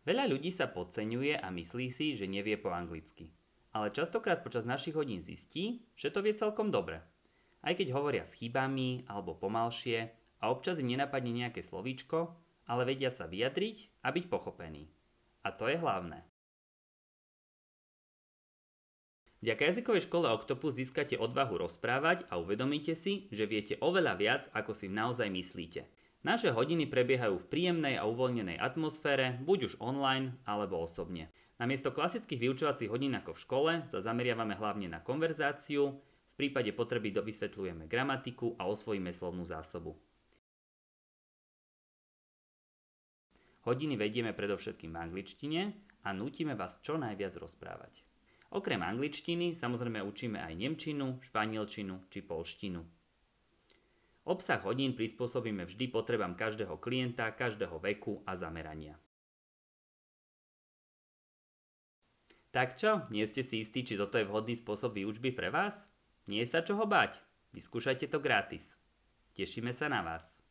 Veľa ľudí sa podceňuje a myslí si, že nevie po anglicky. Ale častokrát počas našich hodín zistí, že to vie celkom dobre. Aj keď hovoria s chybami alebo pomalšie a občas im nenapadne nejaké slovíčko, ale vedia sa vyjadriť a byť pochopení. A to je hlavné. Vďaka jazykovej škole Octopus získate odvahu rozprávať a uvedomíte si, že viete oveľa viac, ako si naozaj myslíte. Naše hodiny prebiehajú v príjemnej a uvoľnenej atmosfére, buď už online alebo osobne. Namiesto klasických vyučovacích hodín ako v škole sa zameriavame hlavne na konverzáciu, v prípade potreby dovysvetľujeme gramatiku a osvojíme slovnú zásobu. Hodiny vedieme predovšetkým v angličtine a nútime vás čo najviac rozprávať. Okrem angličtiny samozrejme učíme aj nemčinu, španielčinu či poľštinu. Obsah hodín prispôsobíme vždy potrebám každého klienta, každého veku a zamerania. Tak čo, nie ste si istí, či toto je vhodný spôsob výučby pre vás? Nie je sa čoho bať, vyskúšajte to gratis. Tešíme sa na vás.